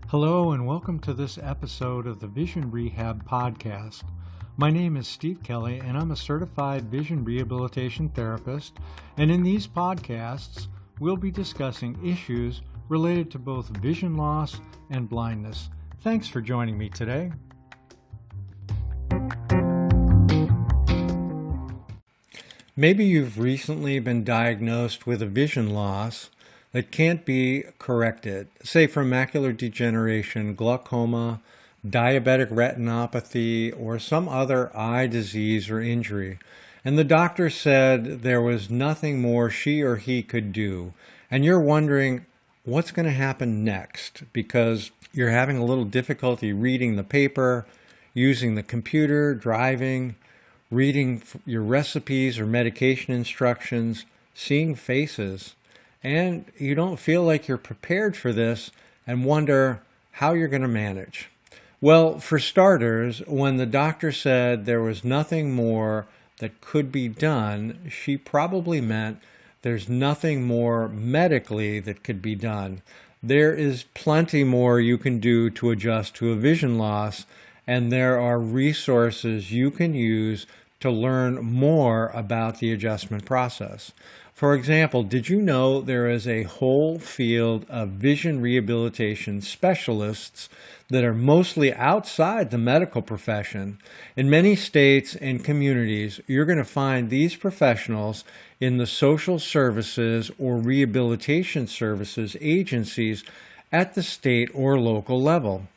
Hello and welcome to this episode of the Vision Rehab Podcast. My name is Steve Kelly and I'm a certified vision rehabilitation therapist, and in these podcasts we'll be discussing issues related to both vision loss and blindness. Thanks for joining me today. Maybe you've recently been diagnosed with a vision loss that can't be corrected, say from macular degeneration, glaucoma, diabetic retinopathy, or some other eye disease or injury. And the doctor said there was nothing more she or he could do. And you're wondering what's going to happen next because you're having a little difficulty reading the paper, using the computer, driving, reading your recipes or medication instructions, seeing faces. And you don't feel like you're prepared for this and wonder how you're going to manage. Well, for starters, when the doctor said there was nothing more that could be done, she probably meant there's nothing more medically that could be done. There is plenty more you can do to adjust to a vision loss, and there are resources you can use to learn more about the adjustment process. For example, did you know there is a whole field of vision rehabilitation specialists that are mostly outside the medical profession? In many states and communities, you're going to find these professionals in the social services or rehabilitation services agencies at the state or local level.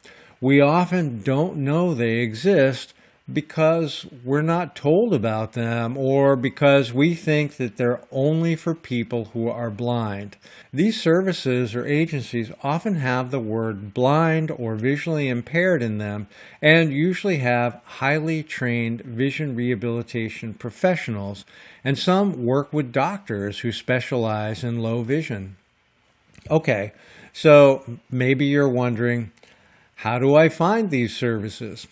We often don't know they exist because we're not told about them or because we think that they're only for people who are blind. These services or agencies often have the word blind or visually impaired in them and usually have highly trained vision rehabilitation professionals, and some work with doctors who specialize in low vision. Okay, so maybe you're wondering, how do I find these services?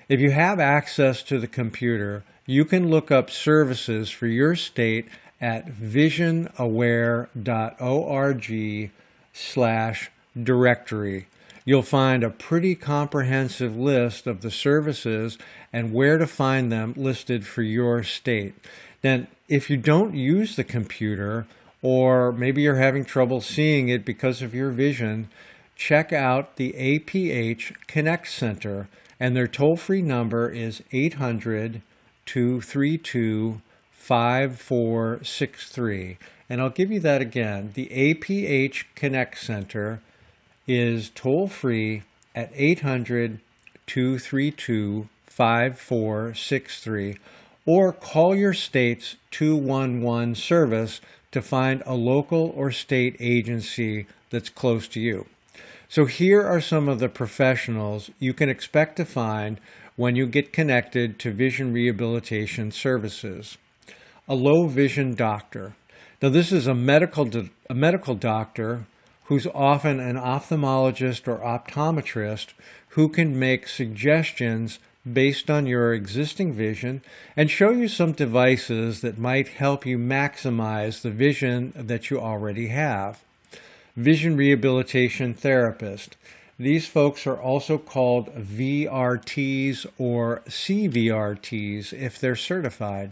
If you have access to the computer, you can look up services for your state at visionaware.org/directory. You'll find a pretty comprehensive list of the services and where to find them listed for your state. Then, if you don't use the computer, or maybe you're having trouble seeing it because of your vision, check out the APH Connect Center. And their toll-free number is 800-232-5463. And I'll give you that again. The APH Connect Center is toll-free at 800-232-5463. Or call your state's 211 service to find a local or state agency that's close to you. So here are some of the professionals you can expect to find when you get connected to vision rehabilitation services. A low vision doctor. Now this is a medical doctor who's often an ophthalmologist or optometrist who can make suggestions based on your existing vision and show you some devices that might help you maximize the vision that you already have. Vision rehabilitation therapist. These folks are also called VRTs or CVRTs if they're certified.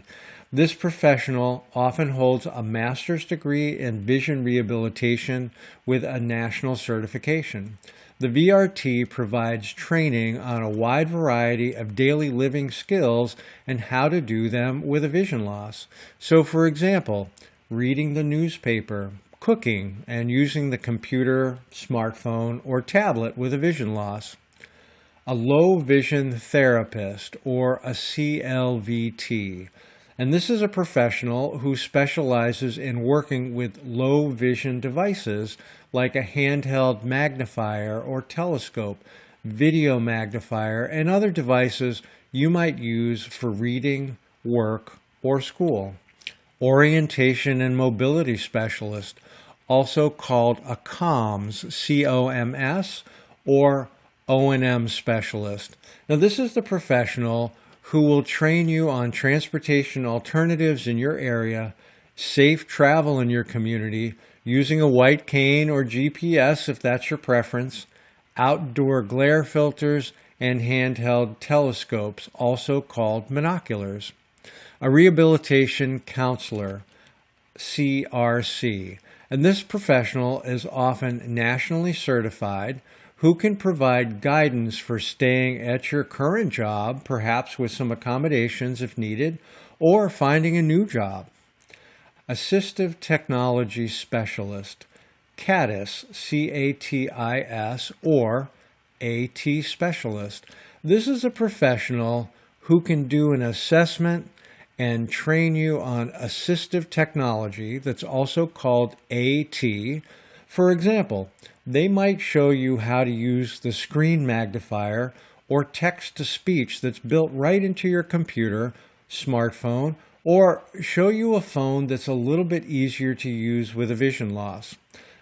This professional often holds a master's degree in vision rehabilitation with a national certification. The VRT provides training on a wide variety of daily living skills and how to do them with a vision loss. So, for example, reading the newspaper, cooking, and using the computer, smartphone, or tablet with a vision loss. A low vision therapist, or a CLVT. And this is a professional who specializes in working with low vision devices like a handheld magnifier or telescope, video magnifier, and other devices you might use for reading, work, or school. Orientation and mobility specialist, also called a COMS, C-O-M-S, or O&M specialist. Now this is the professional who will train you on transportation alternatives in your area, safe travel in your community, using a white cane or GPS if that's your preference, outdoor glare filters, and handheld telescopes, also called binoculars. A rehabilitation counselor, CRC, and this professional is often nationally certified, who can provide guidance for staying at your current job, perhaps with some accommodations if needed, or finding a new job. Assistive Technology Specialist, CATIS, CATIS, or AT Specialist. This is a professional who can do an assessment and train you on assistive technology that's also called AT. For example, they might show you how to use the screen magnifier or text-to-speech that's built right into your computer, smartphone, or show you a phone that's a little bit easier to use with a vision loss.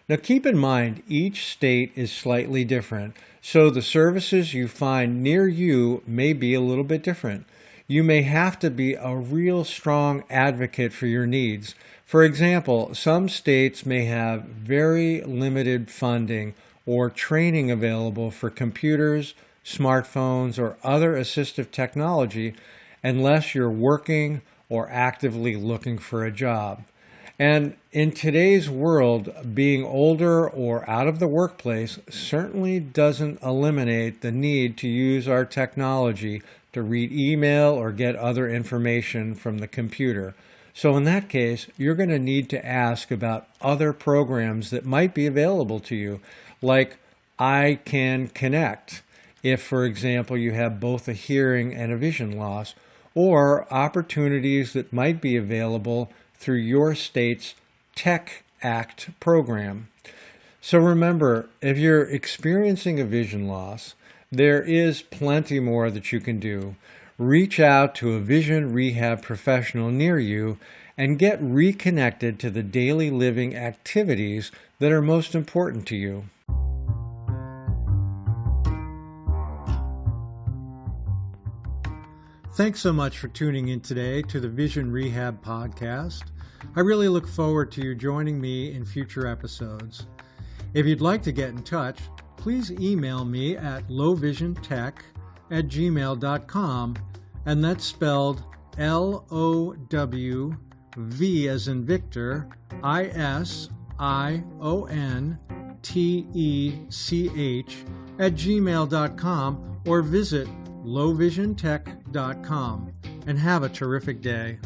Now keep in mind, each state is slightly different, so the services you find near you may be a little bit different. You may have to be a real strong advocate for your needs. For example, some states may have very limited funding or training available for computers, smartphones, or other assistive technology unless you're working or actively looking for a job. And in today's world, being older or out of the workplace certainly doesn't eliminate the need to use our technology to read email or get other information from the computer. So in that case, you're going to need to ask about other programs that might be available to you, like I Can Connect, if, for example, you have both a hearing and a vision loss, or opportunities that might be available through your state's Tech Act program. So remember, if you're experiencing a vision loss, there is plenty more that you can do. Reach out to a vision rehab professional near you and get reconnected to the daily living activities that are most important to you. Thanks so much for tuning in today to the Vision Rehab Podcast. I really look forward to you joining me in future episodes. If you'd like to get in touch, please email me at lowvisiontech@gmail.com, and that's spelled LOWV as in Victor, ISIONTECH@gmail.com, or visit lowvisiontech.com, and have a terrific day.